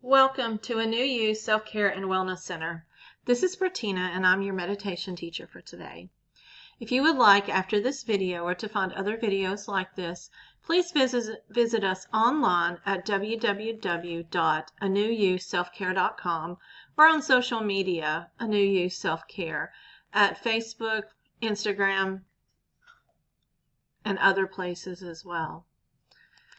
Welcome to A New You Self-Care and Wellness Center. This is Bertina and I'm your meditation teacher for today. If you would like, after this video or to find other videos like this, please visit us online at www.anewYouSelfCare.com or on social media, A New You Self-Care, at Facebook, Instagram, and other places as well.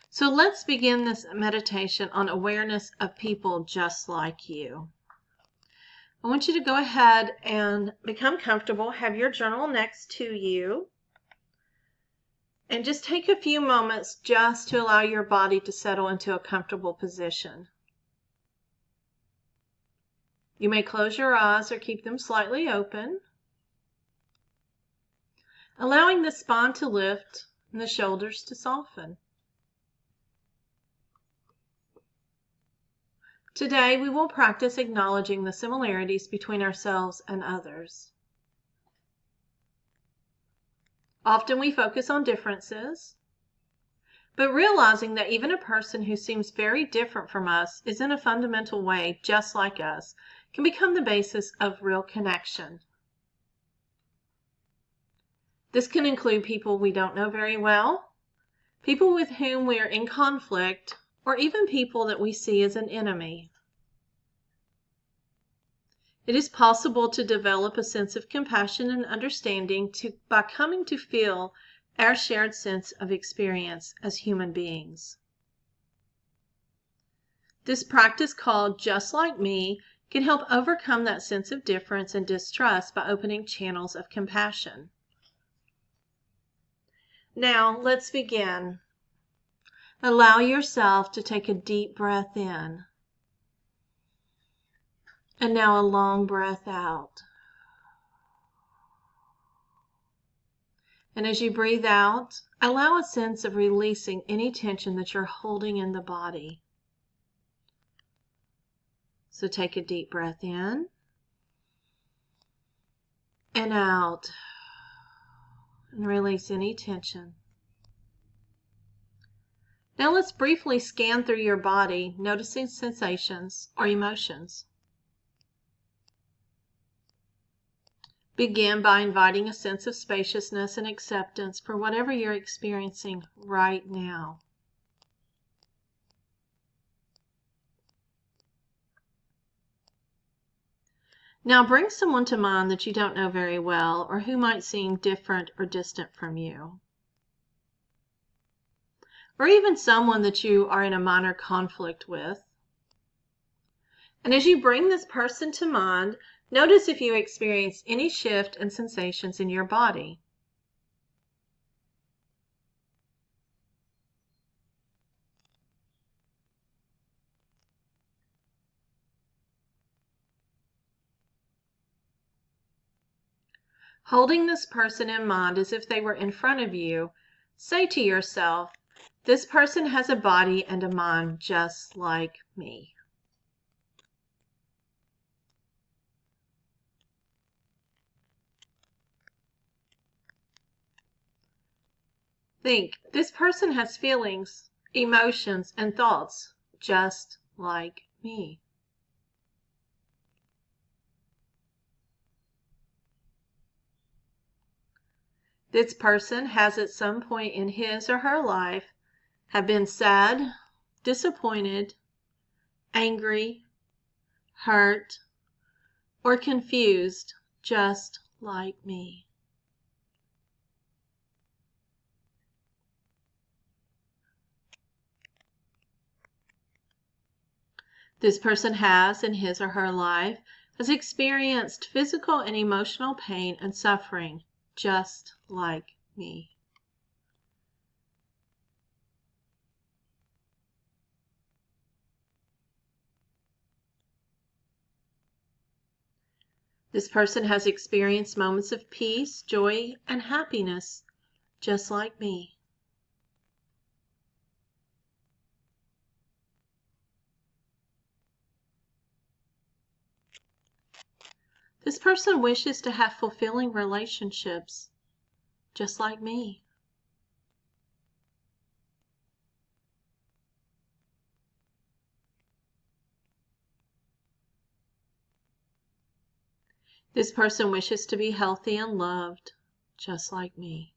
So let's begin this meditation on awareness of people just like you. I want you to go ahead and become comfortable. Have your journal next to you. And just take a few moments just to allow your body to settle into a comfortable position. You may close your eyes or keep them slightly open, allowing the spine to lift and the shoulders to soften. Today, we will practice acknowledging the similarities between ourselves and others. Often we focus on differences, but realizing that even a person who seems very different from us is in a fundamental way just like us can become the basis of real connection. This can include people we don't know very well, people with whom we are in conflict, or even people that we see as an enemy. It is possible to develop a sense of compassion and understanding by coming to feel our shared sense of experience as human beings. This practice, called Just Like Me, can help overcome that sense of difference and distrust by opening channels of compassion. Now, let's begin. Allow yourself to take a deep breath in. And now a long breath out. And as you breathe out, allow a sense of releasing any tension that you're holding in the body. So take a deep breath in and out, and release any tension. Now let's briefly scan through your body, noticing sensations or emotions. Begin by inviting a sense of spaciousness and acceptance for whatever you're experiencing right now. Now bring someone to mind that you don't know very well or who might seem different or distant from you. Or even someone that you are in a minor conflict with. And as you bring this person to mind, notice if you experience any shift in sensations in your body. Holding this person in mind as if they were in front of you, say to yourself, this person has a body and a mind just like me. Think, this person has feelings, emotions, and thoughts just like me. This person has at some point in his or her life have been sad, disappointed, angry, hurt, or confused just like me. This person has, in his or her life, has experienced physical and emotional pain and suffering just like me. This person has experienced moments of peace, joy, and happiness just like me. This person wishes to have fulfilling relationships just like me. This person wishes to be healthy and loved, just like me.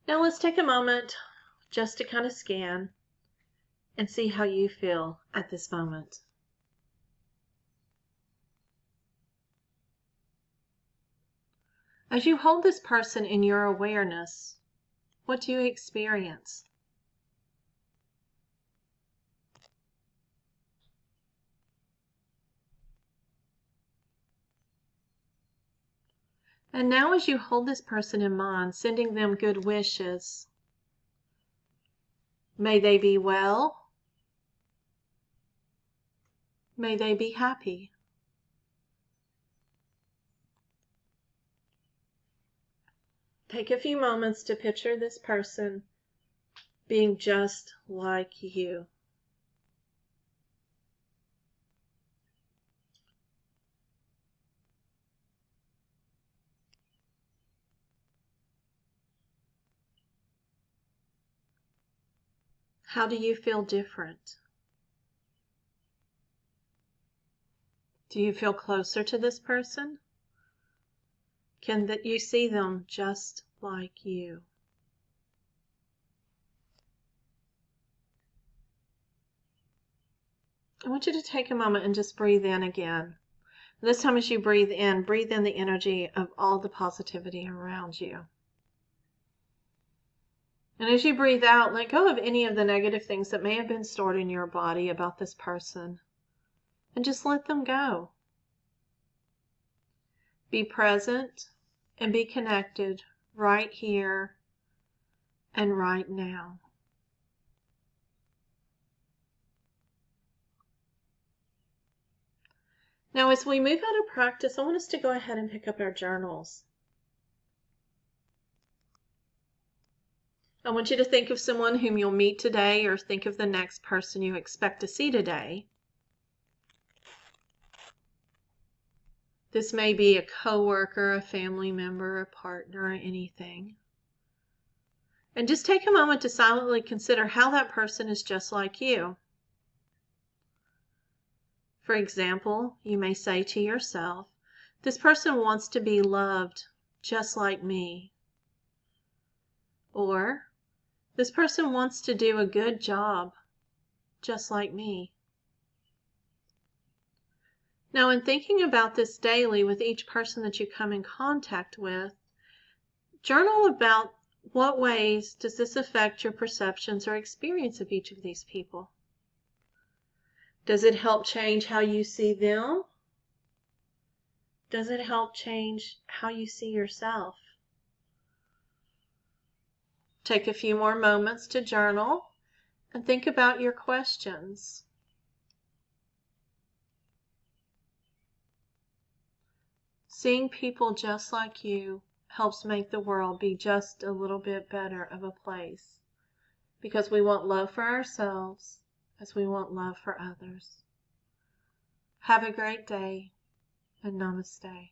Now let's take a moment just to kind of scan and see how you feel at this moment. As you hold this person in your awareness, what do you experience? And now as you hold this person in mind, sending them good wishes, may they be well, may they be happy. Take a few moments to picture this person being just like you. How do you feel different? Do you feel closer to this person? Can you see them just like you? I want you to take a moment and just breathe in again. This time as you breathe in the energy of all the positivity around you. And as you breathe out, let go of any of the negative things that may have been stored in your body about this person. And just let them go. Be present and be connected right here and right now. Now, as we move out of practice, I want us to go ahead and pick up our journals. I want you to think of someone whom you'll meet today, or think of the next person you expect to see today. This may be a coworker, a family member, a partner, or anything. And just take a moment to silently consider how that person is just like you. For example, you may say to yourself, this person wants to be loved just like me. Or, this person wants to do a good job just like me. Now, in thinking about this daily with each person that you come in contact with, journal about what ways does this affect your perceptions or experience of each of these people. Does it help change how you see them? Does it help change how you see yourself? Take a few more moments to journal and think about your questions. Seeing people just like you helps make the world be just a little bit better of a place, because we want love for ourselves as we want love for others. Have a great day, and namaste.